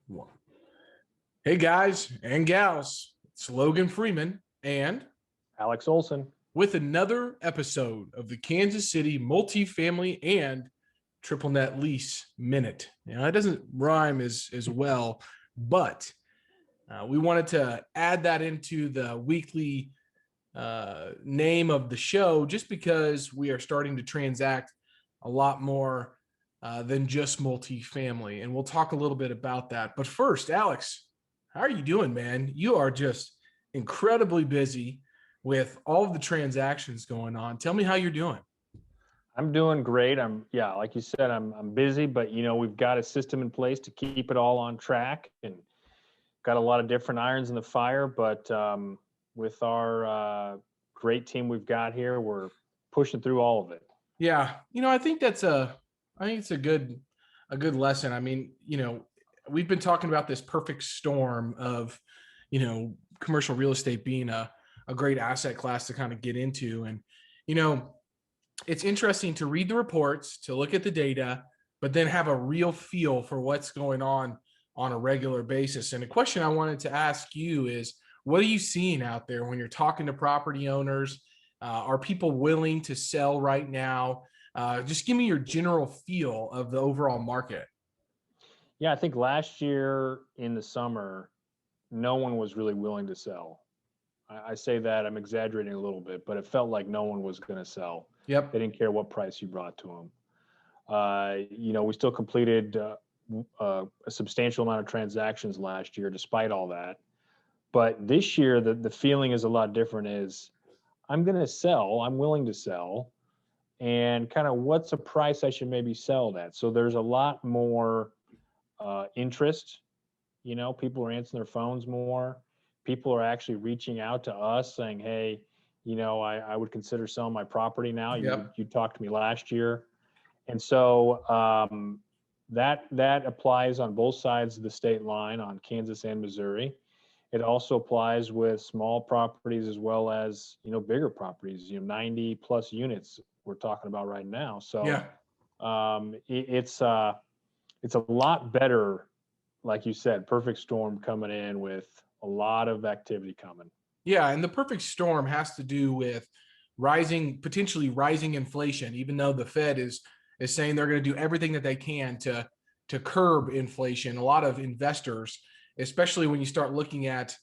One. Hey guys and gals, it's Logan Freeman and Alex Olson. with another episode of the Kansas City Multifamily and Triple Net Lease Minute. Now, it doesn't rhyme as well, but we wanted to add that into the weekly name of the show just because we are starting to transact a lot more than just multifamily. And we'll talk a little bit about that. But first, Alex, how are you doing, man? You are just incredibly busy with all of the transactions going on. Tell me how you're doing. I'm doing great. Like you said, I'm busy, but we've got a system in place to keep it all on track and got a lot of different irons in the fire. But with our great team we've got here, we're pushing through all of it. Yeah, I think it's a good lesson. I mean, we've been talking about this perfect storm of, commercial real estate being a great asset class to kind of get into. And, it's interesting to read the reports, to look at the data, but then have a real feel for what's going on a regular basis. And the question I wanted to ask you is, what are you seeing out there when you're talking to property owners? Are people willing to sell right now? Just give me your general feel of the overall market. Yeah, I think last year in the summer, no one was really willing to sell. I say that, I'm exaggerating a little bit, but it felt like no one was going to sell. Yep. They didn't care what price you brought to them. We still completed a substantial amount of transactions last year, despite all that. But this year, the feeling is a lot different. Is I'm going to sell, I'm willing to sell, and kind of what's a price I should maybe sell at. So there's a lot more interest. People are answering their phones more. People are actually reaching out to us saying, hey, I would consider selling my property now. Yep. You talked to me last year. And so that applies on both sides of the state line on Kansas and Missouri. It also applies with small properties as well as, bigger properties, 90 plus units we're talking about right now. So yeah. It's a lot better, like you said, perfect storm coming in with a lot of activity coming. Yeah, and the perfect storm has to do with potentially rising inflation, even though the Fed is saying they're going to do everything that they can to curb inflation. A lot of investors, especially when you start looking at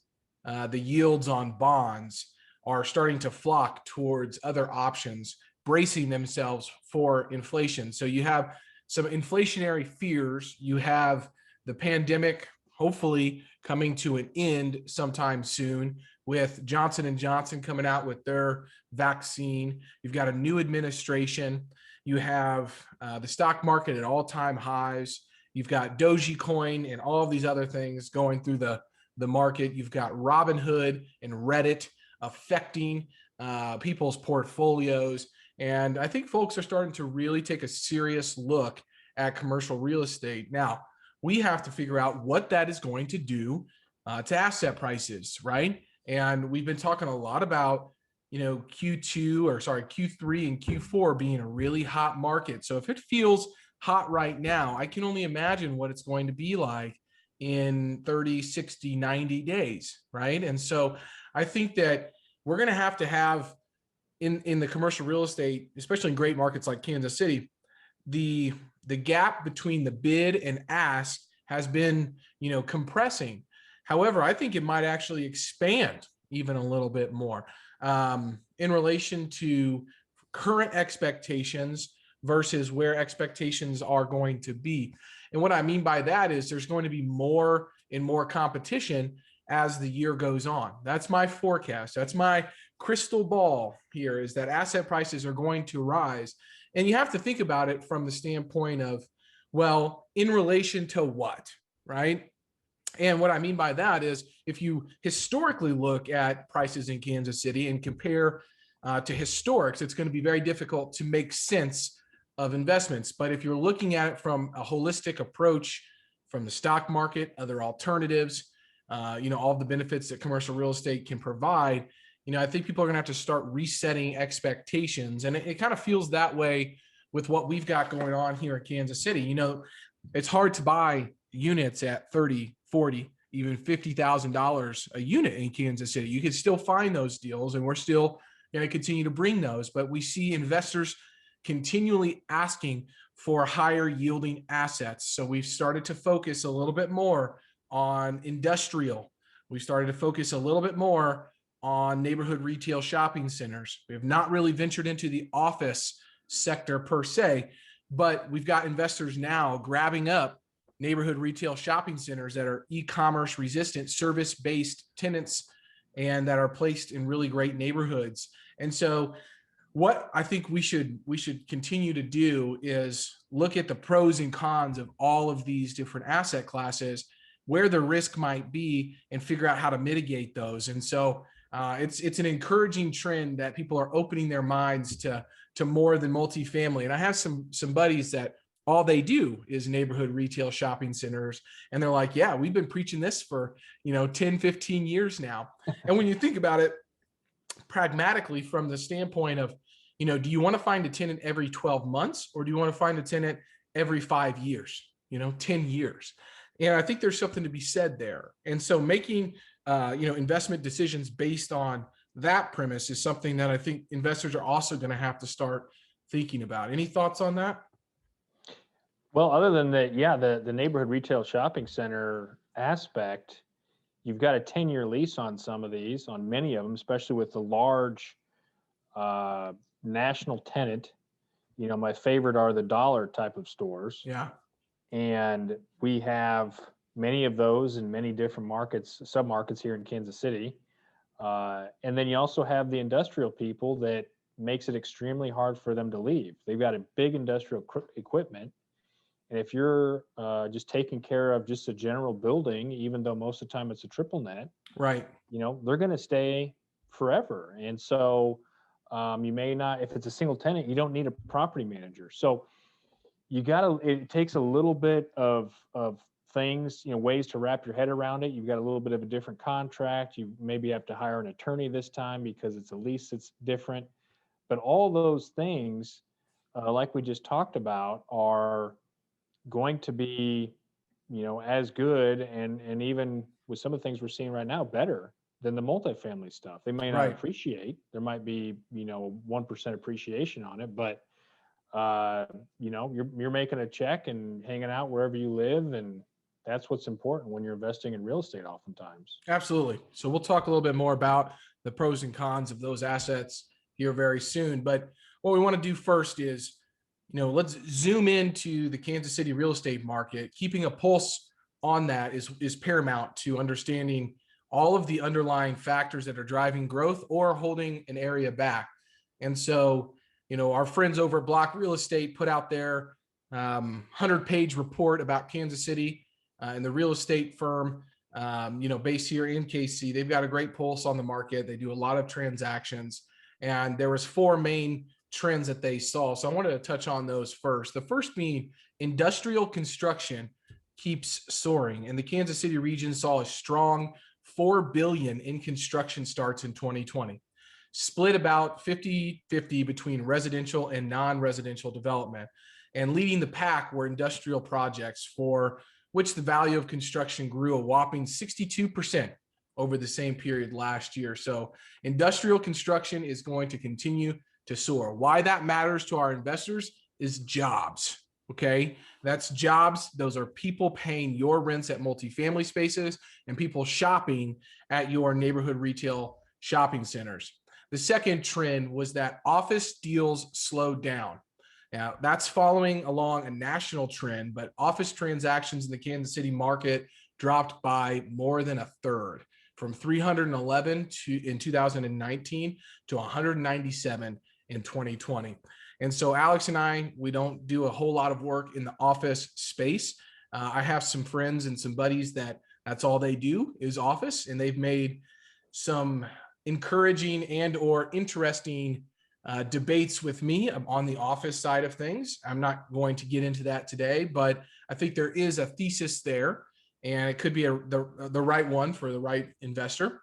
the yields on bonds, are starting to flock towards other options, bracing themselves for inflation. So you have some inflationary fears. You have the pandemic hopefully coming to an end sometime soon, with Johnson & Johnson coming out with their vaccine. You've got a new administration. You have the stock market at all-time highs. You've got Dogecoin and all of these other things going through the market. You've got Robinhood and Reddit affecting people's portfolios. And I think folks are starting to really take a serious look at commercial real estate. Now, we have to figure out what that is going to do to asset prices, right? And we've been talking a lot about, Q3 and Q4 being a really hot market. So if it feels hot right now, I can only imagine what it's going to be like in 30, 60, 90 days, right? And so I think that we're going to have in the commercial real estate, especially in great markets like Kansas City, the gap between the bid and ask has been, compressing. However, I think it might actually expand even a little bit more in relation to current expectations versus where expectations are going to be. And what I mean by that is there's going to be more and more competition as the year goes on. That's my forecast. That's my crystal ball here, is that asset prices are going to rise. And you have to think about it from the standpoint of, well, in relation to what, right? And what I mean by that is if you historically look at prices in Kansas City and compare to historics, it's going to be very difficult to make sense of investments. But if you're looking at it from a holistic approach, from the stock market, other alternatives, all the benefits that commercial real estate can provide, I think people are going to have to start resetting expectations. And it kind of feels that way with what we've got going on here in Kansas City. It's hard to buy units at 30, 40, even $50,000 a unit in Kansas City. You can still find those deals, and we're still going to continue to bring those. But we see investors continually asking for higher yielding assets. So we've started to focus a little bit more on industrial. We started to focus a little bit more on neighborhood retail shopping centers. We have not really ventured into the office sector per se, but we've got investors now grabbing up neighborhood retail shopping centers that are e-commerce resistant, service-based tenants, and that are placed in really great neighborhoods. And so what I think we should continue to do is look at the pros and cons of all of these different asset classes, where the risk might be, and figure out how to mitigate those. And so it's an encouraging trend that people are opening their minds to more than multifamily. And I have some buddies that all they do is neighborhood retail shopping centers. And they're like, yeah, we've been preaching this for, 10, 15 years now. And when you think about it pragmatically from the standpoint of, do you want to find a tenant every 12 months, or do you want to find a tenant every 5 years, 10 years? And I think there's something to be said there. And so making, investment decisions based on that premise is something that I think investors are also going to have to start thinking about. Any thoughts on that? Well, other than that, yeah, the neighborhood retail shopping center aspect, you've got a 10-year lease on some of these, on many of them, especially with the large national tenant. My favorite are the dollar type of stores. Yeah. And we have many of those in many different markets, submarkets here in Kansas City. And then you also have the industrial people that makes it extremely hard for them to leave. They've got a big industrial equipment. And if you're just taking care of just a general building, even though most of the time it's a triple net, right, they're going to stay forever. And so you may not, if it's a single tenant, you don't need a property manager. So it takes a little bit of things, ways to wrap your head around it. You've got a little bit of a different contract. You maybe have to hire an attorney this time because it's a lease that's different. But all those things, like we just talked about, are going to be, as good and even with some of the things we're seeing right now, better than the multifamily stuff. They may not appreciate. There might be, 1% appreciation on it, but you're making a check and hanging out wherever you live, and that's what's important when you're investing in real estate oftentimes. Absolutely. So we'll talk a little bit more about the pros and cons of those assets here very soon. But what we want to do first is, let's zoom into the Kansas City real estate market. Keeping a pulse on that is paramount to understanding all of the underlying factors that are driving growth or holding an area back. And so, our friends over at Block Real Estate put out their 100-page report about Kansas City and the real estate firm, based here in KC. They've got a great pulse on the market. They do a lot of transactions, and there was 4 main trends that they saw. So I wanted to touch on those first. The first being industrial construction keeps soaring, and the Kansas City region saw a strong $4 billion in construction starts in 2020, split about 50-50 between residential and non-residential development. And leading the pack were industrial projects, for which the value of construction grew a whopping 62% over the same period last year. So industrial construction is going to continue to soar. Why that matters to our investors is jobs. Okay, that's jobs. Those are people paying your rents at multifamily spaces and people shopping at your neighborhood retail shopping centers. The second trend was that office deals slowed down. Now, that's following along a national trend, but office transactions in the Kansas City market dropped by more than a third, from 311 in 2019 to 197 in 2020. And so Alex and I, we don't do a whole lot of work in the office space. I have some friends and some buddies that's all they do is office, and they've made some encouraging and or interesting debates with me on the office side of things. I'm not going to get into that today, but I think there is a thesis there, and it could be the right one for the right investor.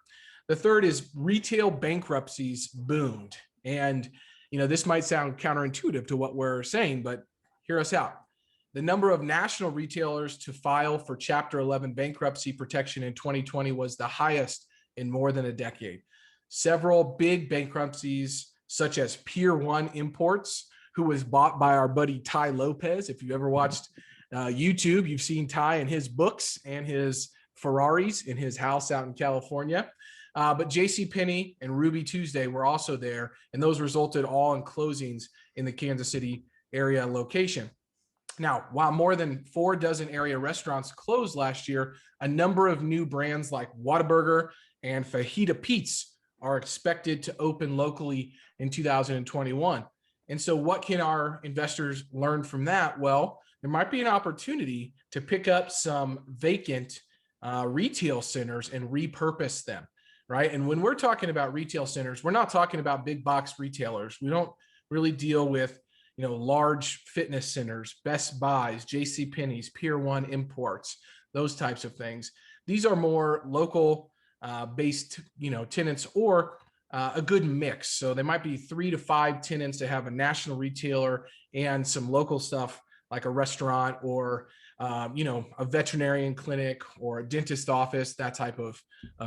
The third is retail bankruptcies boomed. And this might sound counterintuitive to what we're saying, but hear us out. The number of national retailers to file for Chapter 11 bankruptcy protection in 2020 was the highest in more than a decade. Several big bankruptcies, such as Pier 1 Imports, who was bought by our buddy Ty Lopez. If you've ever watched YouTube, you've seen Ty and his books and his Ferraris in his house out in California. But JCPenney and Ruby Tuesday were also there, and those resulted all in closings in the Kansas City area location. Now, while more than 4 dozen area restaurants closed last year, a number of new brands like Whataburger and Fajita Pete's are expected to open locally in 2021. And so what can our investors learn from that? Well, there might be an opportunity to pick up some vacant retail centers and repurpose them, right? And when we're talking about retail centers, we're not talking about big box retailers. We don't really deal with large fitness centers, Best Buys, JCPenney's, Pier 1 Imports, those types of things. These are more local based, tenants, or a good mix. So there might be 3 to 5 tenants to have a national retailer and some local stuff like a restaurant or, a veterinarian clinic or a dentist office, that type of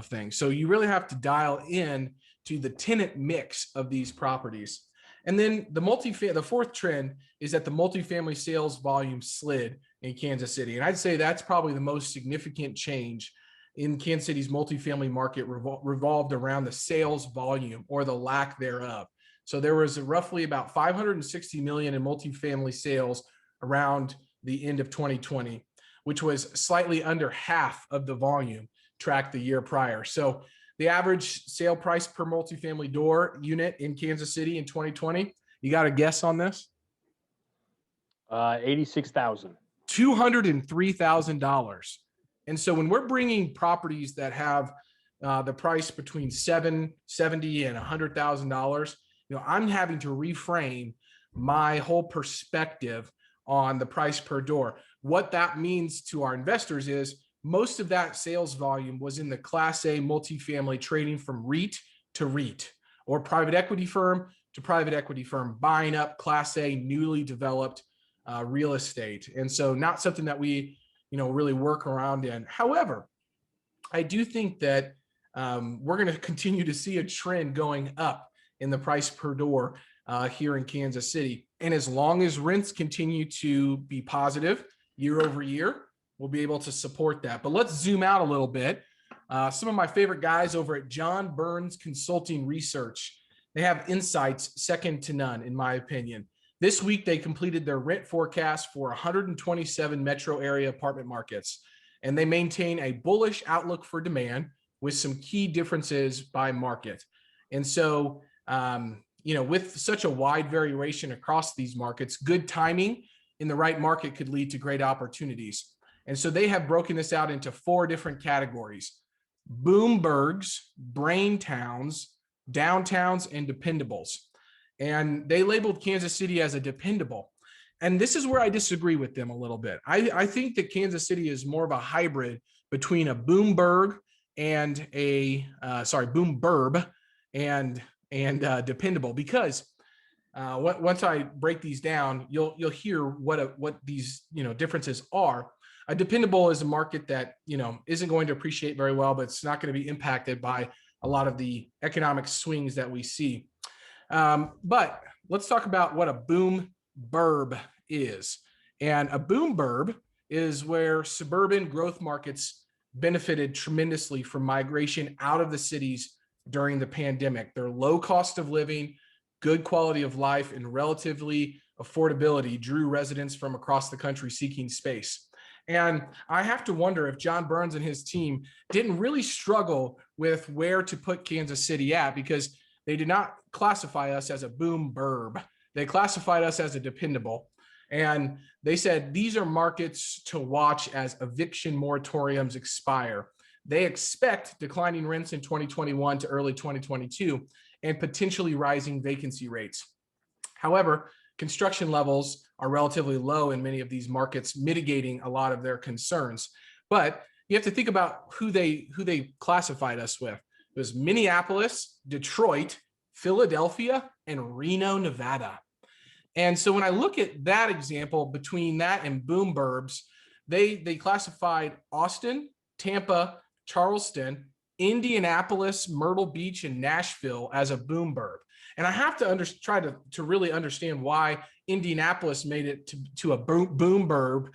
thing. So you really have to dial in to the tenant mix of these properties. And then the fourth trend is that the multifamily sales volume slid in Kansas City. And I'd say that's probably the most significant change in Kansas City's multifamily market revolved around the sales volume or the lack thereof. So there was roughly about 560 million in multifamily sales around the end of 2020, which was slightly under half of the volume tracked the year prior. So the average sale price per multifamily door unit in Kansas City in 2020, you got a guess on this? 86,000. $203,000. And so when we're bringing properties that have the price between $70 and $100,000, I'm having to reframe my whole perspective on the price per door. What that means to our investors is most of that sales volume was in the Class A multifamily trading from REIT to REIT, or private equity firm to private equity firm, buying up Class A newly developed real estate. And so not something that we, really work around in. However, I do think that we're going to continue to see a trend going up in the price per door here in Kansas City. And as long as rents continue to be positive year over year, we'll be able to support that. But let's zoom out a little bit. Some of my favorite guys over at John Burns Consulting Research, they have insights second to none, in my opinion. This week, they completed their rent forecast for 127 metro area apartment markets, and they maintain a bullish outlook for demand with some key differences by market. And so, with such a wide variation across these markets, good timing in the right market could lead to great opportunities. And so they have broken this out into 4 different categories: boomburgs, brain towns, downtowns, and dependables. And they labeled Kansas City as a dependable. And this is where I disagree with them a little bit. I think that Kansas City is more of a hybrid between a boomburg and boomburb and dependable, because once I break these down, you'll hear what these differences are. A dependable is a market that isn't going to appreciate very well, but it's not going to be impacted by a lot of the economic swings that we see. But let's talk about what a boom burb is. And a boom burb is where suburban growth markets benefited tremendously from migration out of the cities during the pandemic. Their low cost of living, good quality of life, and relatively affordability drew residents from across the country seeking space. And I have to wonder if John Burns and his team didn't really struggle with where to put Kansas City at, because they did not classify us as a boom burb. They classified us as a dependable. And they said these are markets to watch as eviction moratoriums expire. They expect declining rents in 2021 to early 2022 and potentially rising vacancy rates. However, construction levels are relatively low in many of these markets, mitigating a lot of their concerns. But you have to think about who they classified us with. It was Minneapolis, Detroit, Philadelphia, and Reno, Nevada. And so when I look at that example between that and boom burbs, they classified Austin, Tampa, Charleston, Indianapolis, Myrtle Beach, and Nashville as a boom burb. And I have to try to really understand why Indianapolis made it to a boom burb,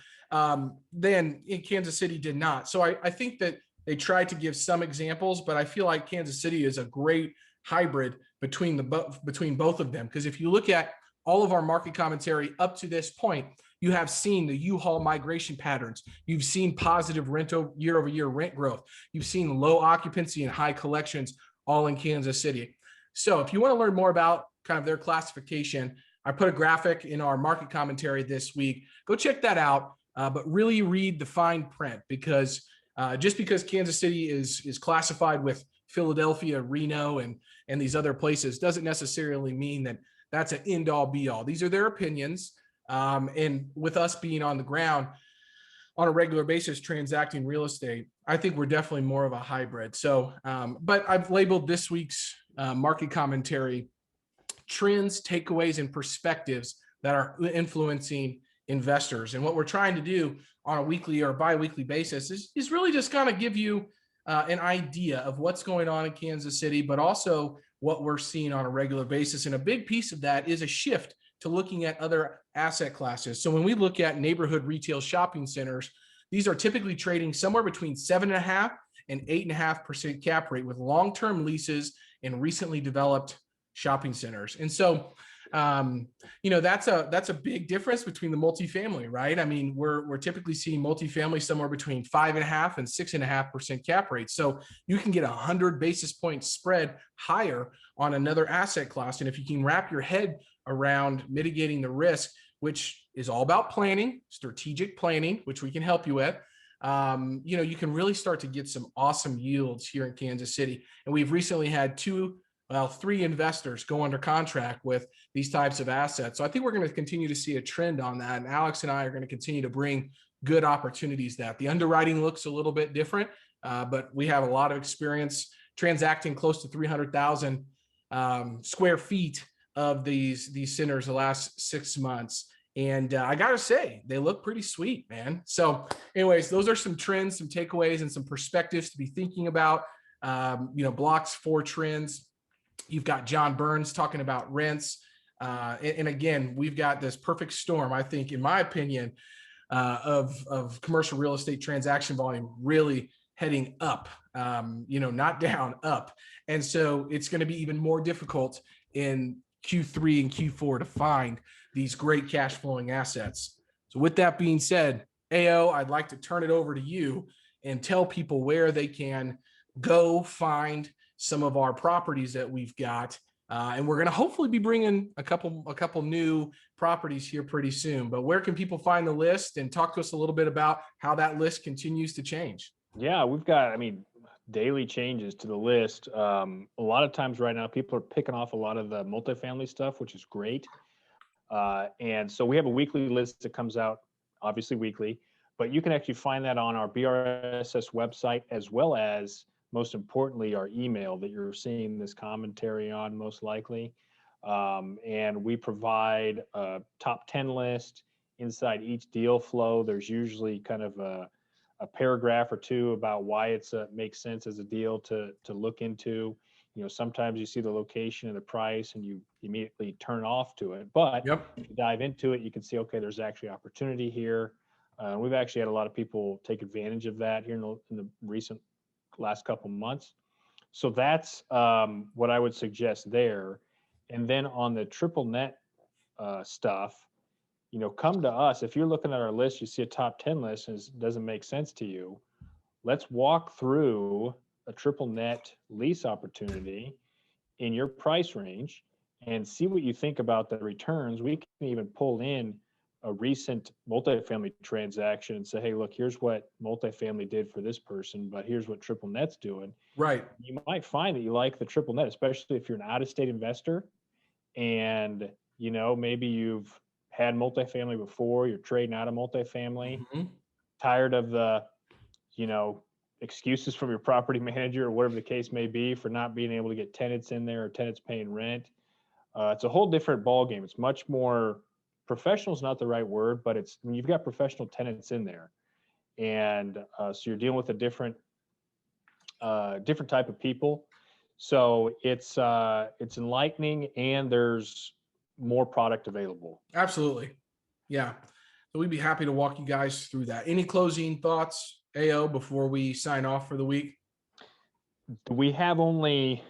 then in Kansas City did not. So I think that they tried to give some examples, but I feel like Kansas City is a great hybrid between both of them. Because if you look at all of our market commentary up to this point, you have seen the U-Haul migration patterns. You've seen positive year-over-year rent growth. You've seen low occupancy and high collections all in Kansas City. So if you want to learn more about kind of their classification, I put a graphic in our market commentary this week. Go check that out, but really read the fine print, because just because Kansas City is classified with Philadelphia, Reno, and these other places doesn't necessarily mean that that's an end all be all. These are their opinions. And with us being on the ground on a regular basis transacting real estate, I think we're definitely more of a hybrid. So, but I've labeled this week's market commentary trends, takeaways, and perspectives that are influencing investors. And what we're trying to do on a weekly or bi-weekly basis is really just kind of give you an idea of what's going on in Kansas City, but also what we're seeing on a regular basis. And a big piece of that is a shift to looking at other asset classes. So when we look at neighborhood retail shopping centers, these are typically trading somewhere between 7.5% and 8.5% cap rate with long-term leases in recently developed shopping centers. And so, that's a big difference between the multifamily, right? I mean, we're typically seeing multifamily somewhere between 5.5% and 6.5% cap rate. So you can get 100 basis points spread higher on another asset class. And if you can wrap your head around mitigating the risk, which is all about planning, strategic planning, which we can help you with, you can really start to get some awesome yields here in Kansas City. And we've recently had three investors go under contract with these types of assets. So I think we're going to continue to see a trend on that. And Alex and I are going to continue to bring good opportunities. That the underwriting looks a little bit different, but we have a lot of experience transacting close to 300,000 square feet of these centers the last 6 months. And I got to say, they look pretty sweet, man. So anyways, those are some trends, some takeaways, and some perspectives to be thinking about. Blocks for trends. You've got John Burns talking about rents. And again, we've got this perfect storm, I think, in my opinion, of commercial real estate transaction volume really heading up, not down, up. And so it's going to be even more difficult in Q3 and Q4 to find these great cash flowing assets. So with that being said, AO, I'd like to turn it over to you and tell people where they can go find some of our properties that we've got. And we're going to hopefully be bringing a couple new properties here pretty soon. But where can people find the list, and talk to us a little bit about how that list continues to change? Yeah, we've got, daily changes to the list. A lot of times right now, people are picking off a lot of the multifamily stuff, which is great. And so we have a weekly list that comes out, obviously weekly, but you can actually find that on our BRSS website, as well as, most importantly, our email that you're seeing this commentary on, most likely. And we provide a top 10 list. Inside each deal flow, there's usually kind of a paragraph or two about why it makes sense as a deal to look into. Sometimes you see the location and the price and you immediately turn off to it. But Yep. if you dive into it, you can see, okay, there's actually opportunity here. We've actually had a lot of people take advantage of that here in the recent last couple months. So that's what I would suggest there. And then on the triple net stuff, come to us. If you're looking at our list, you see a top 10 list and it doesn't make sense to you. Let's walk through a triple net lease opportunity in your price range and see what you think about the returns. We can even pull in a recent multifamily transaction and say, hey, look, here's what multifamily did for this person, but here's what triple net's doing. Right. You might find that you like the triple net, especially if you're an out-of-state investor and, maybe you've had multifamily before, you're trading out of multifamily, tired of the, excuses from your property manager or whatever the case may be for not being able to get tenants in there or tenants paying rent. It's a whole different ballgame. It's much more professional is not the right word, but it's when you've got professional tenants in there, and so you're dealing with a different type of people. So it's enlightening, and there's more product available. Absolutely. Yeah. So we'd be happy to walk you guys through that. Any closing thoughts, AO, before we sign off for the week? We have only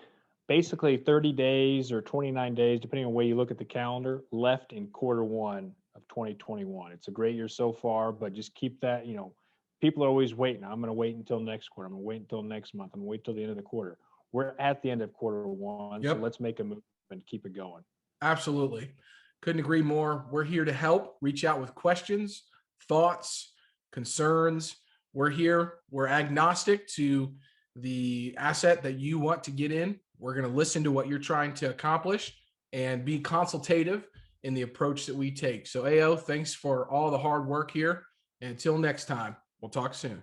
basically 30 days or 29 days, depending on where you look at the calendar, left in quarter 1 of 2021. It's a great year so far, but just keep that, people are always waiting. I'm going to wait until next quarter. I'm going to wait until next month. I'm going to wait till the end of the quarter. We're at the end of quarter 1, so Yep. let's make a move and keep it going. Absolutely. Couldn't agree more. We're here to help. Reach out with questions, thoughts, concerns. We're here. We're agnostic to the asset that you want to get in. We're going to listen to what you're trying to accomplish and be consultative in the approach that we take. So, AO, thanks for all the hard work here. And until next time, we'll talk soon.